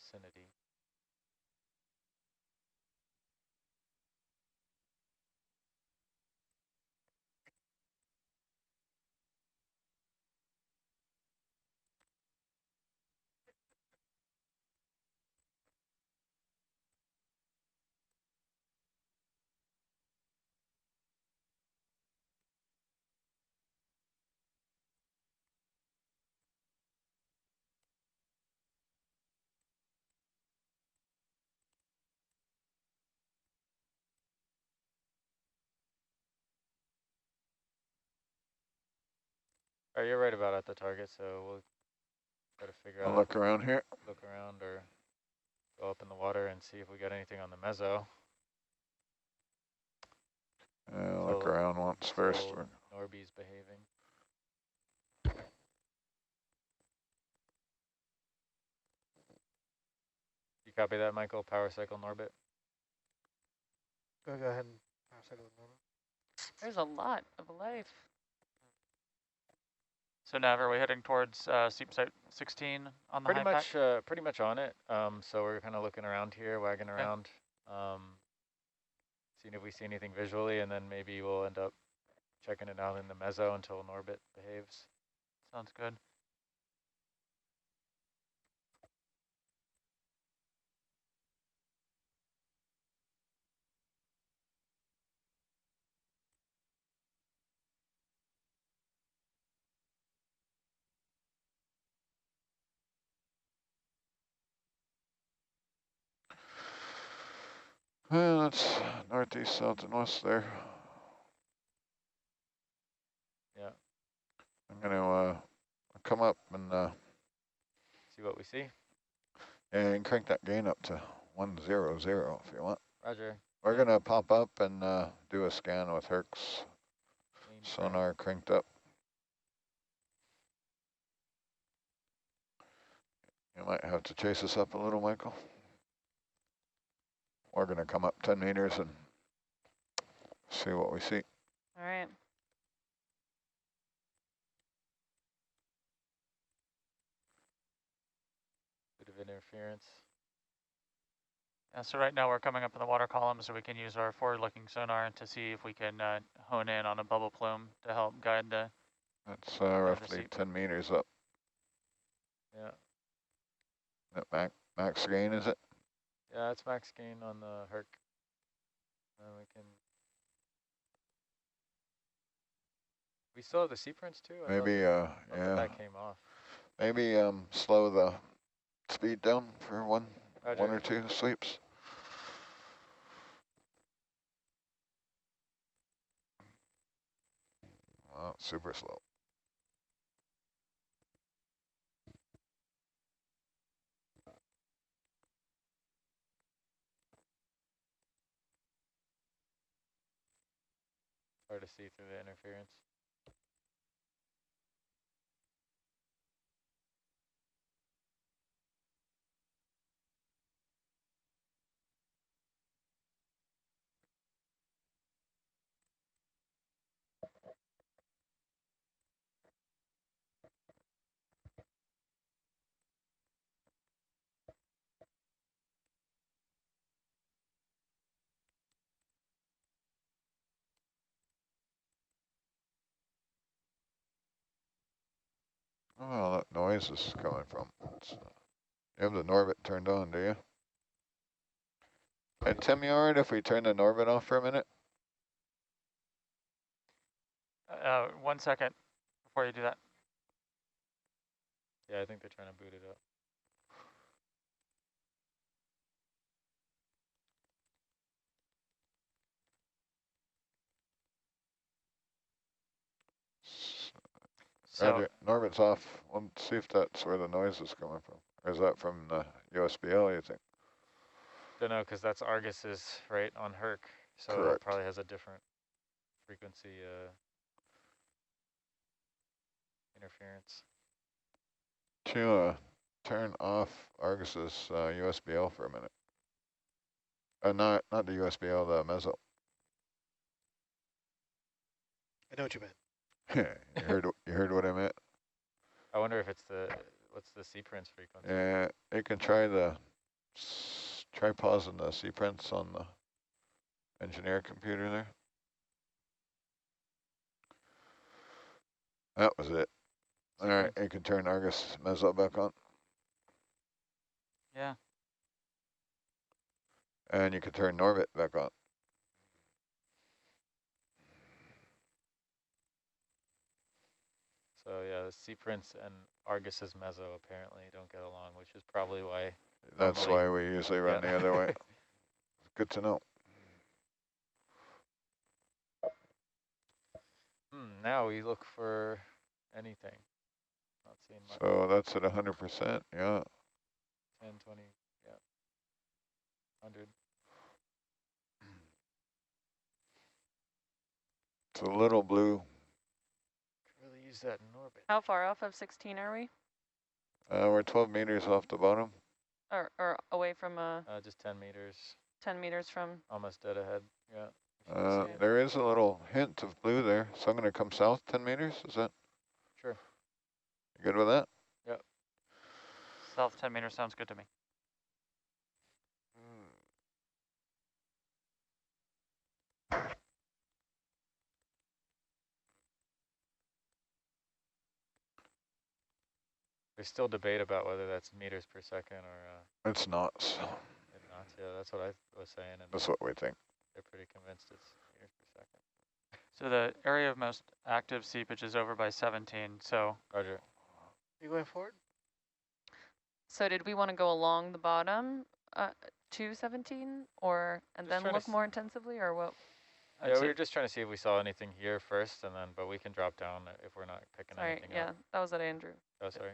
vicinity. All right, you're right about at the target, so we'll try to figure I'll out, look around here. look around or go up in the water and see if we got anything on the mezzo. Look around once first. Norby's behaving. You copy that, Michael? Power cycle Norbit. Go ahead and power cycle the moment. There's a lot of life. So Nav, are we heading towards seep site 16 on the high pack? Pretty much on it. So we're kind of looking around here, wagging around, seeing if we see anything visually, and then maybe we'll end up checking it out in the mezzo until Norbit behaves. Sounds good. That's northeast, south, and west there. Yeah. I'm going to come up and see what we see. And crank that gain up to 100 if you want. Roger. We're going to pop up and do a scan with Herc's sonar cranked up. You might have to chase us up a little, Michael. We're going to come up 10 meters and see what we see. All right. Bit of interference. Yeah, so right now we're coming up in the water column, so we can use our forward-looking sonar to see if we can hone in on a bubble plume to help guide the. That's roughly 10 meters up. Yeah. That max gain, is it? Yeah, it's max gain on the Herc. We can. We still have the sea prints too. Maybe yeah. that came off. Maybe slow the speed down for one or two sweeps. Well, super slow. Hard to see through the interference. Oh, that noise is coming from. You have the Norbit turned on, do you? Hey, Tim, you all right if we turn the Norbit off for a minute? 1 second before you do that. Yeah, I think they're trying to boot it up. Roger, Norbit's off. Let's see if that's where the noise is coming from. Or is that from the USBL, you think? Don't know, because that's Argus's, right, on Herc. So Correct. It probably has a different frequency interference. To turn off Argus's USBL for a minute. Not the USBL, the mezzo. I know what you meant. you heard what I meant? I wonder if it's what's the sea prints frequency? Yeah, you can try the Try pausing the sea prints on the engineer computer there. That was it. All right, you can turn Argus Mezzo back on. Yeah. And you can turn Norbit back on. So yeah, the sea prints and Argus's mezzo apparently don't get along, which is probably why. That's normally, why we usually run the other way. Good to know. Now we look for anything. Not seeing much. So that's at 100%, yeah. 10, 20, yeah. 100. It's a little blue. Could really use that in orbit. How far off of 16 are we? We're 12 meters off the bottom. Or away from Just 10 meters. 10 meters from? Almost dead ahead, yeah. There is a little hint of blue there, so I'm going to come south 10 meters. Is that? Sure. You good with that? Yep. South 10 meters sounds good to me. There's still debate about whether that's meters per second or It's knots. knots. Yeah, that's what I was saying. And That's what we think. they're pretty convinced it's meters per second. So the area of most active seepage is over by 17, so. Roger. You going forward? So did we want to go along the bottom to 17 or and Just then trying to look more intensively or what? Yeah, we were just trying to see if we saw anything here first, and then, but we can drop down if we're not picking Sorry, anything yeah, up. that was at Andrew. Oh, sorry.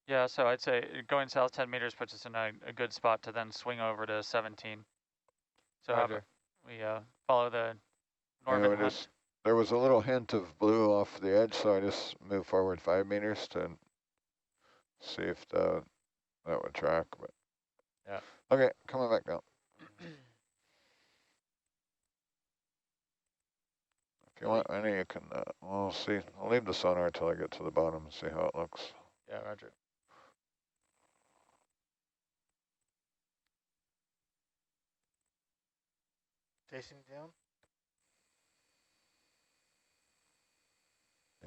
Yeah, so I'd say going south 10 meters puts us in a good spot to then swing over to 17. So Roger. we follow the Yeah, Norbit hunt. there was a little hint of blue off the edge, so I just moved forward 5 meters to see if that would track. But yeah. Okay, coming back down. If you want any, you can, we'll see. I'll leave the sonar till I get to the bottom and see how it looks. Yeah, roger. Chasing down?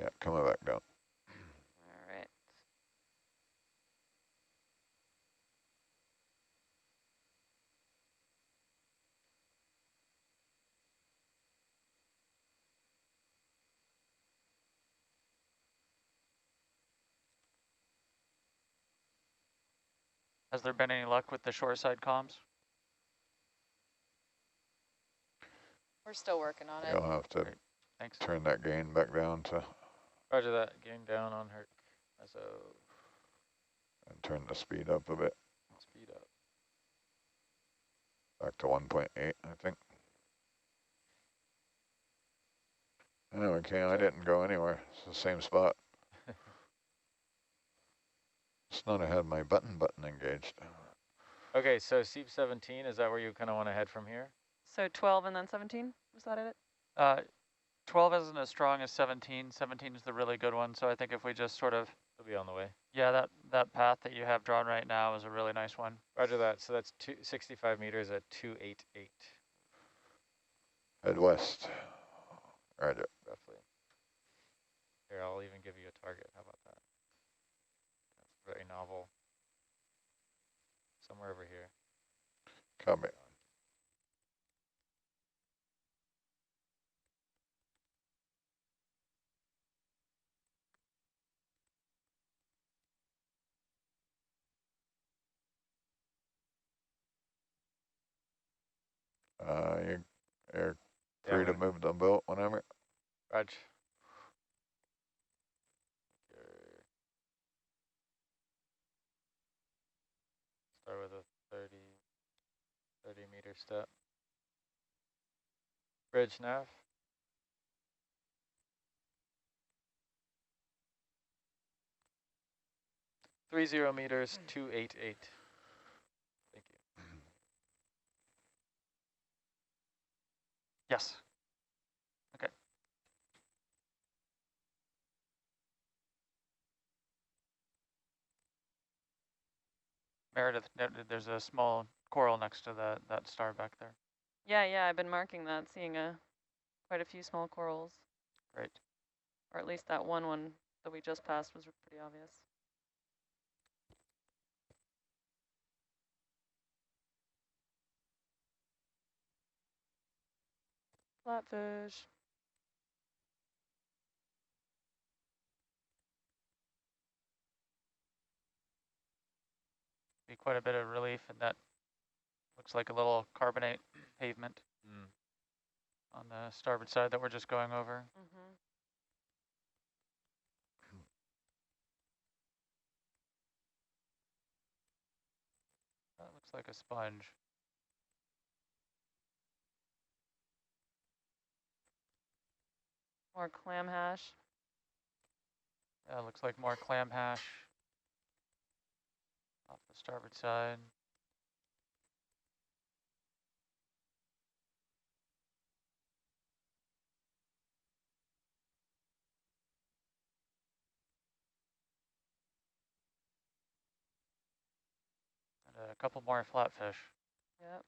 Yeah, coming back down. All right. Has there been any luck with the shoreside comms? We're still working on it. You'll have to Great. Thanks. turn that gain back down to Roger that. Gain down on Herc. So and turn the speed up a bit, speed up. back to 1.8, I think. Oh, okay, I didn't go anywhere. It's the same spot. It's not I had my button engaged. Okay, so Seep 17, is that where you kind of want to head from here? So 12 and then 17? Was that it? 12 isn't as strong as 17. 17 is the really good one. So I think if we just sort of, It'll be on the way. yeah, that path that you have drawn right now is a really nice one. Roger that. So that's 65 meters at 288, Head west. Roger. roughly. Here, I'll even give you a target. How about that? That's very novel. Somewhere over here. Copy. You're free to move the boat whenever. Raj. Start with a 30 meter step. Bridge nav. Three 0 meters, 288. Thank you. Yes. Okay. Meredith noted there's a small coral next to that star back there. Yeah, I've been marking that, seeing quite a few small corals. Great. Or at least that one that we just passed was pretty obvious. Flatfish. Be quite a bit of relief, and that looks like a little carbonate pavement on the starboard side that we're just going over. Mm-hmm. That looks like a sponge. More clam hash. Yeah, looks like more clam hash off the starboard side. And a couple more flatfish. Yep.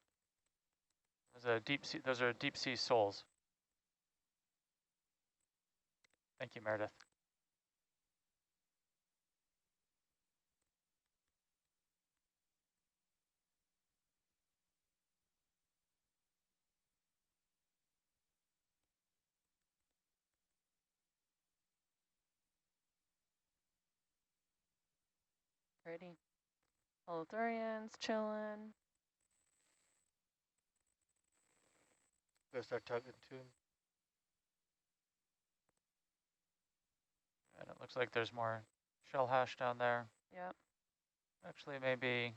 Those are deep sea soles. Thank you, Meredith. Pretty. Holothurians chilling. Go start tugging too. And it looks like there's more shell hash down there. Yep. Actually, maybe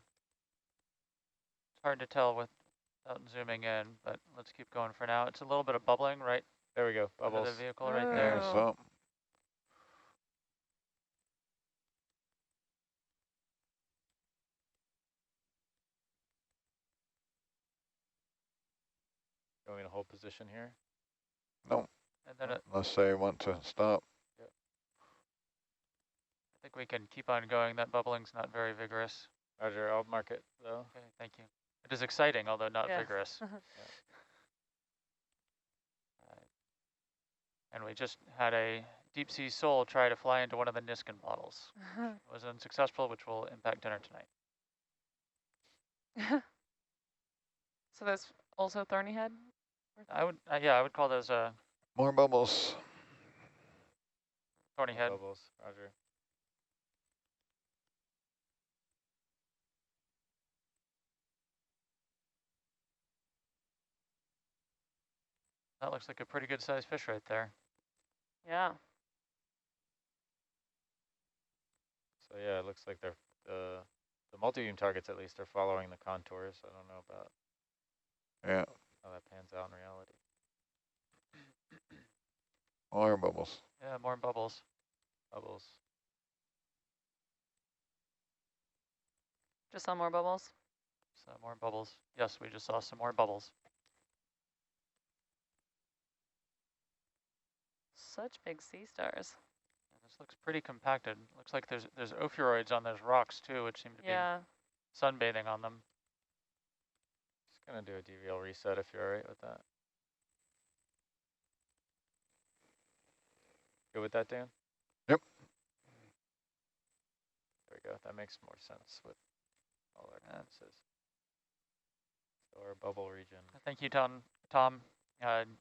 it's hard to tell without zooming in, but let's keep going for now. It's a little bit of bubbling right There we go, under bubbles. the vehicle right Ooh. there. There's some. You want me to hold position here? No, And then unless they want to stop. I think we can keep on going. That bubbling's not very vigorous. Roger, I'll mark it though. Okay, thank you. It is exciting, although not Yeah. vigorous. And we just had a deep sea sole try to fly into one of the Niskin bottles. It was unsuccessful, which will impact dinner tonight. So that's also thorny head? I would call those a More bubbles. thorny head. Bubbles, roger. That looks like a pretty good sized fish right there. Yeah. So yeah, it looks like they're the multi-beam targets at least are following the contours. I don't know about Yeah, how that pans out in reality. more bubbles. Yeah, more bubbles. Bubbles. Just saw more bubbles. So more bubbles. Yes, we just saw some more bubbles. Such big sea stars. And this looks pretty compacted. Looks like there's ophiuroids on those rocks too, which seem to be sunbathing on them. Just gonna do a DVL reset if you're alright with that. Good with that, Dan? Yep. There we go. That makes more sense with all our consensus. So our bubble region. Thank you, Tom.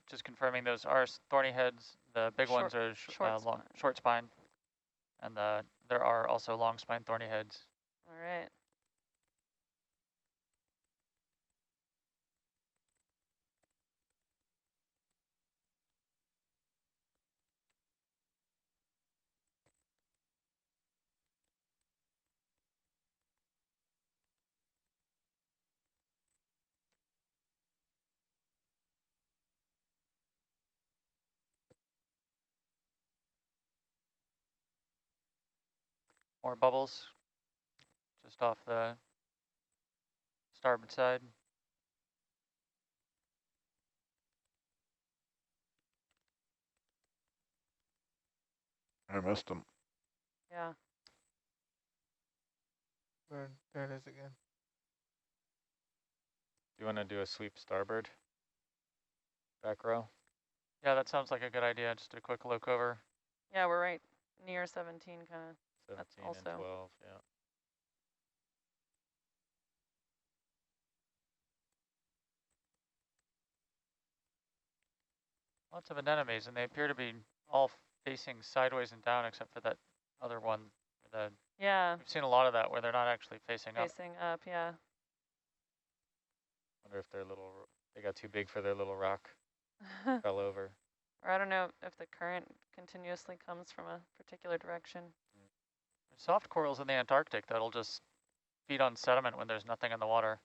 Just confirming those are thorny heads. The big ones are short spine. And there are also long spine thorny heads. All right. More bubbles just off the starboard side. I missed them. Yeah. There it is again. Do you want to do a sweep starboard? Back row? Yeah, that sounds like a good idea. Just a quick look over. Yeah, we're right near 17 kind of. 17 also. and 12, yeah. Lots of anemones, and they appear to be all facing sideways and down except for that other one. Yeah, We've seen a lot of that where they're not actually facing up. facing up, yeah. Wonder if they got too big for their little rock, fell over. Or I don't know if the current continuously comes from a particular direction. There's soft corals in the Antarctic that'll just feed on sediment when there's nothing in the water.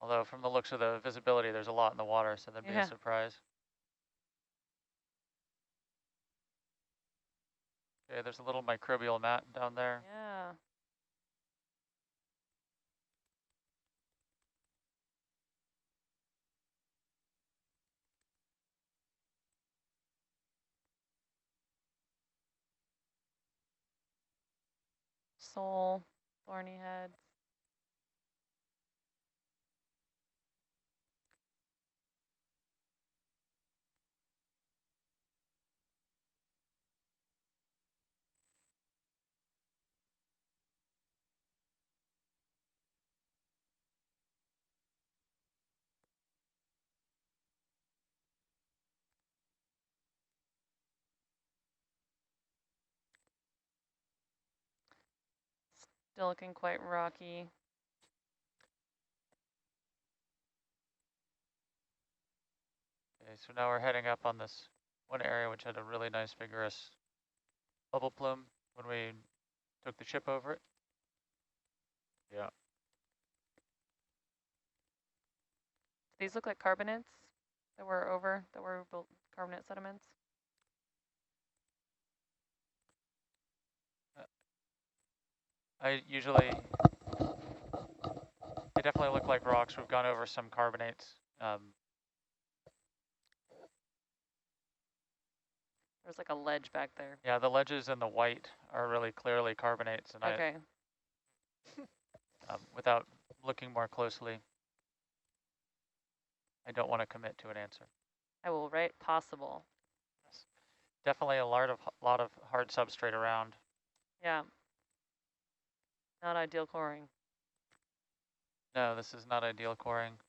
Although from the looks of the visibility, there's a lot in the water, so that'd be a surprise. Okay, there's a little microbial mat down there. Yeah. Sole, thorny heads. Still looking quite rocky. Okay, so now we're heading up on this one area which had a really nice vigorous bubble plume when we took the ship over it. Yeah. These look like carbonates that were carbonate sediments. They definitely look like rocks. We've gone over some carbonates. There's like a ledge back there. Yeah, the ledges and the white are really clearly carbonates. And okay. Without looking more closely, I don't want to commit to an answer. I will write possible. Yes. Definitely a lot of hard substrate around. Yeah. Not ideal coring. No, this is not ideal coring.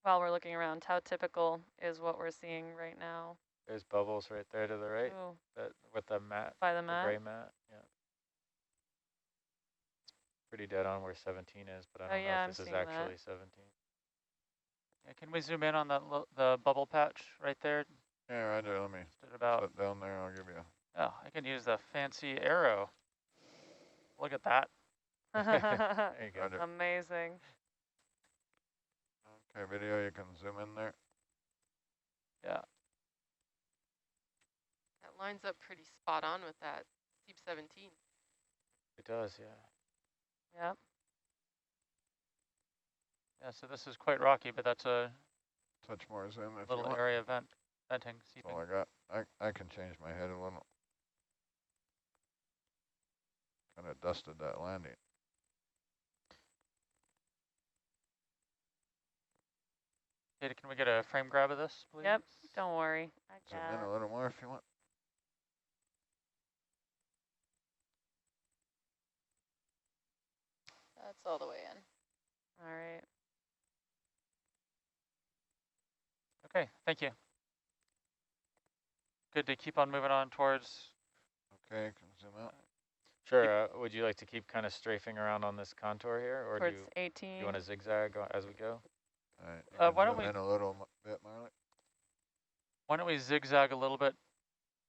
While we're looking around, how typical is what we're seeing right now? There's bubbles right there to the right. Ooh. That with the mat. By the mat? gray mat, yeah. It's pretty dead on where 17 is, but I don't know if this is actually 17. Yeah, can we zoom in on the bubble patch right there? Yeah, Roger, let me sit down there, I'll give you a... Oh, I can use the fancy arrow. Look at that. There you go. Roger. Amazing. Okay, video, you can zoom in there. Yeah. That lines up pretty spot on with that Deep 17. It does, yeah. Yep. Yeah, so this is quite rocky, but that's a Touch more zoom if little you want. area venting, seeping. That's all I got. I can change my head a little. Kind of dusted that landing. Katie, can we get a frame grab of this, please? Yep, don't worry. I Zoom got in a little more if you want. That's all the way in. All right. Okay, thank you. Good to keep on moving on towards... Okay, can zoom out. Sure, would you like to keep kind of strafing around on this contour here, or Towards do 18. you want to zigzag as we go? All right, why don't zoom we- in a little bit, Marley? Why don't we zigzag a little bit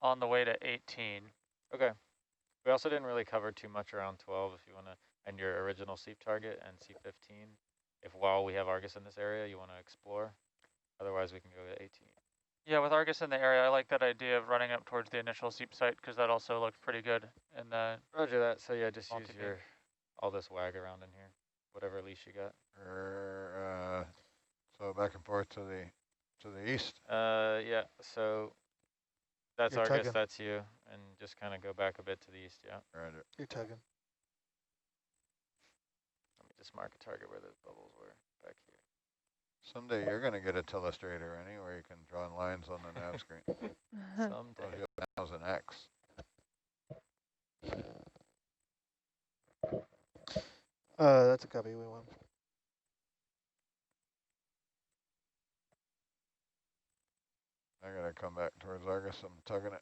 on the way to 18? Okay. We also didn't really cover too much around 12 if you want to, and your original seep target and C15. If while we have Argus in this area, you want to explore. Otherwise, we can go to 18. Yeah, with Argus in the area, I like that idea of running up towards the initial seep site because that also looked pretty good in the. Roger that. So yeah, just use multi-beam. your all this wag around in here, whatever leash you got. So back and forth to the east. Yeah. So that's You're Argus. tugging. That's you, and just kind of go back a bit to the east. Yeah. Roger. You're tugging. Let me just mark a target where those bubbles were back here. Someday you're going to get a telestrator, Annie, where you can draw lines on the nav screen. Someday. That was an X. That's a copy. We won. I got to come back towards Argus. I'm tugging it.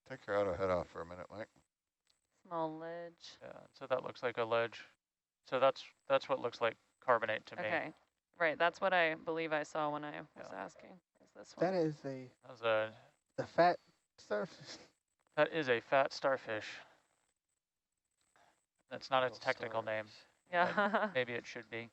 Take your auto head off for a minute, Mike. Small ledge. Yeah, so that looks like a ledge. So that's what looks like carbonate to me. Okay, right. That's what I believe I saw when I was asking. Is this one? That is a That was a. the fat surface. That is a fat starfish. That's not its Little technical name. stars. Yeah. Maybe it should be.